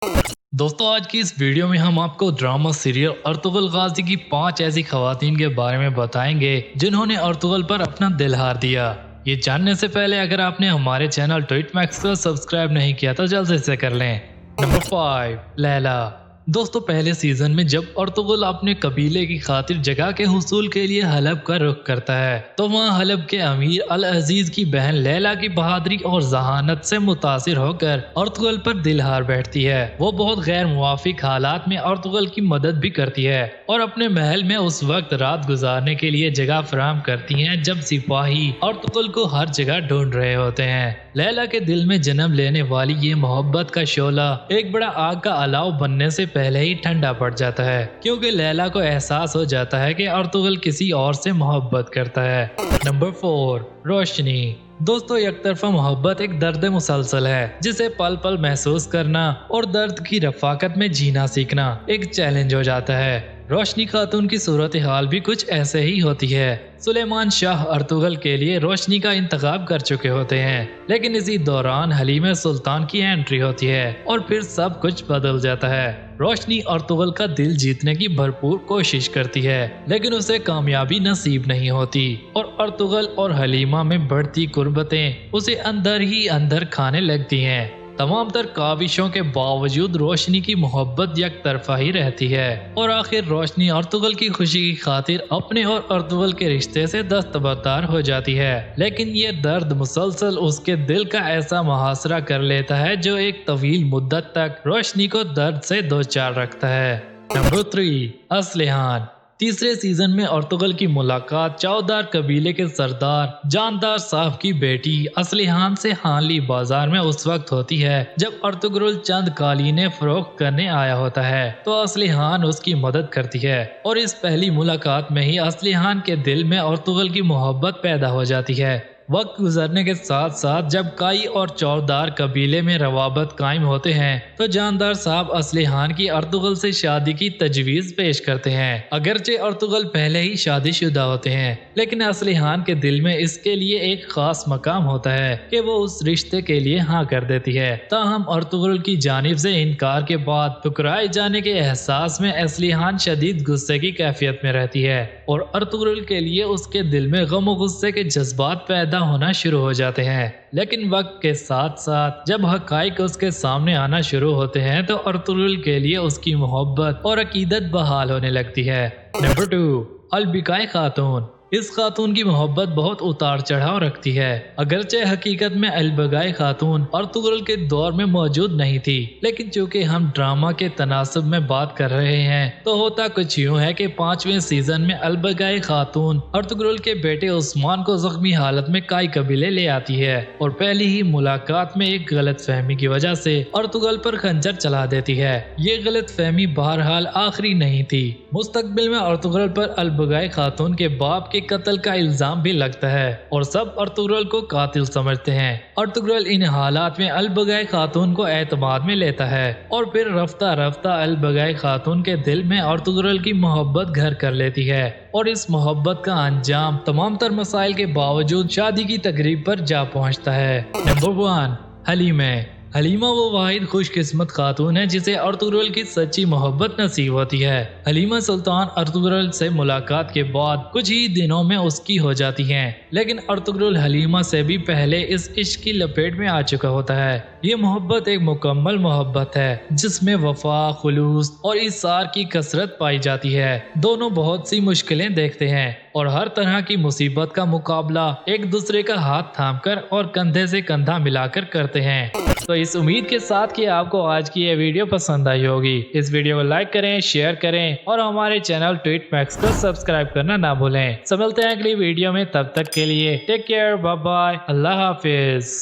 दोस्तों आज की इस वीडियो में हम आपको ड्रामा सीरियल अर्तुगरुल गाजी की 5 ऐसी खवातीन के बारे में बताएंगे जिन्होंने अर्तुगरुल पर अपना दिल हार दिया। ये जानने से पहले अगर आपने हमारे चैनल ट्वीट मैक्स को सब्सक्राइब नहीं किया तो जल्दी से कर लें। नंबर 5, लैला। दोस्तों पहले सीजन में जब अर्तुगरुल अपने कबीले की खातिर जगह के हुसूल के लिए हलब का रुख करता है तो वहाँ हलब के अमीर अल अजीज की बहन लैला की बहादुरी और जहानत से मुतासिर होकर अर्तुगरुल पर दिल हार बैठती है। वो बहुत गैर मुवाफिक हालात में अर्तुगरुल की मदद भी करती है और अपने महल में उस वक्त रात गुजारने के लिए जगह फराहम करती है जब सिपाही अर्तुगरुल को हर जगह ढूंढ रहे होते हैं। लैला के दिल में जन्म लेने वाली ये मोहब्बत का शोला एक बड़ा आग का अलाव बनने से पहले ही ठंडा पड़ जाता है, क्योंकि लैला को एहसास हो जाता है कि अर्तुगरुल किसी और से मोहब्बत करता है। नंबर 4, रोशनी। दोस्तों एक तरफा मोहब्बत एक दर्द मुसलसल है जिसे पल पल महसूस करना और दर्द की रफाकत में जीना सीखना एक चैलेंज हो जाता है। रोशनी खातून की सूरत हाल भी कुछ ऐसे ही होती है। सुलेमान शाह अर्तुगरुल के लिए रोशनी का इंतखाब कर चुके होते हैं, लेकिन इसी दौरान हलीमा सुल्तान की एंट्री होती है और फिर सब कुछ बदल जाता है। रोशनी अर्तुगरुल का दिल जीतने की भरपूर कोशिश करती है, लेकिन उसे कामयाबी नसीब नहीं होती और अर्तुगरुल और हलीमा में बढ़ती कुर्बतें उसे अंदर ही अंदर खाने लगती हैं। तमाम तर काविशों के बावजूद रोशनी की मोहब्बत एक तरफा ही रहती है और आखिर रोशनी अर्तुगरुल की खुशी की खातिर अपने और अर्तुगरुल के रिश्ते से दस्तबरदार हो जाती है, लेकिन ये दर्द मुसलसल उसके दिल का ऐसा मुहासरा कर लेता है जो एक तवील मुद्दत तक रोशनी को दर्द से दो चार रखता है। नंबर 3, असलिहान। तीसरे सीजन में अर्तुगरुल की मुलाकात चौदार कबीले के सरदार जानदार साहब की बेटी असलिहान से हानली बाजार में उस वक्त होती है जब अर्तुगरुल चंद कालीने फरोख्त करने आया होता है तो असलिहान उसकी मदद करती है और इस पहली मुलाकात में ही असलिहान के दिल में अर्तुगरुल की मोहब्बत पैदा हो जाती है। वक्त गुजरने के साथ साथ जब काई और चौदार कबीले में रवाबत कायम होते हैं तो जानदार साहब असलिहान की अर्तुगरुल से शादी की तजवीज पेश करते हैं। अगरचे अर्तुगरुल पहले ही शादीशुदा होते हैं, लेकिन असलिहान के दिल में इसके लिए एक खास मकाम होता है कि वो उस रिश्ते के लिए हाँ कर देती है। ताहम अर्तुगरुल की जानिब से इनकार के बाद ठुकराए जाने के एहसास में असलिहान शदीद गुस्से की कैफियत में रहती है और अर्तुगरुल के लिए उसके दिल में गम और गुस्से के जज्बात पैदा होना शुरू हो जाते हैं। लेकिन वक्त के साथ साथ जब हकाइक उसके सामने आना शुरू होते हैं तो अर्तुगरुल के लिए उसकी मोहब्बत और अकीदत बहाल होने लगती है। नंबर 2, अलबिकाई खातून। इस खातून की मोहब्बत बहुत उतार चढ़ाव रखती है। अगरचे हकीकत में अलबिकाई खातून अर्तुगरुल के दौर में मौजूद नहीं थी, लेकिन चूंकि हम ड्रामा के तनासब में बात कर रहे हैं तो होता कुछ यूँ है कि 5वें सीजन में अलबिकाई खातून अर्तुगरुल के बेटे उस्मान को जख्मी हालत में काई कबीले ले आती है और पहली ही मुलाकात में एक गलत फहमी की वजह से अर्तुगरुल पर खंजर चला देती है। ये गलत फहमी बहरहाल आखिरी नहीं थी। मुस्तकबिल में अर्तुगरुल पर अलबिकाई खातून के बाप के कत्ल का इल्जाम भी लगता है और सब अर्तुगरुल को कातिल समझते हैं। अर्तुगरुल इन हालात में अलबिकाई खातून को एतमाद में लेता है और फिर रफ्ता रफ्ता अलबिकाई खातून के दिल में अर्तुगरुल की मोहब्बत घर कर लेती है और इस मोहब्बत का अंजाम तमाम तर मसाइल के बावजूद शादी की तकरीब पर जा पहुंचता है। नंबर 1, हलीमा। हलीमा वो वाहिद खुशकिस्मत खातून है जिसे अर्तुगरुल की सच्ची मोहब्बत नसीब होती है। हलीमा सुल्तान अर्तुगरुल से मुलाकात के बाद कुछ ही दिनों में उसकी हो जाती हैं, लेकिन अर्तुगरुल हलीमा से भी पहले इस इश्क की लपेट में आ चुका होता है। ये मोहब्बत एक मुकम्मल मोहब्बत है जिसमें वफा, खुलूस और इसार की कसरत पाई जाती है। दोनों बहुत सी मुश्किलें देखते हैं और हर तरह की मुसीबत का मुकाबला एक दूसरे का हाथ थामकर और कंधे से कंधा मिलाकर करते हैं। तो इस उम्मीद के साथ कि आपको आज की ये वीडियो पसंद आई होगी। इस वीडियो को लाइक करें, शेयर करें और हमारे चैनल ट्वीट मैक्स को सब्सक्राइब करना ना भूलें। मिलते हैं अगली वीडियो में, तब तक के लिए टेक केयर, बाय बाय, अल्लाह हाफिज।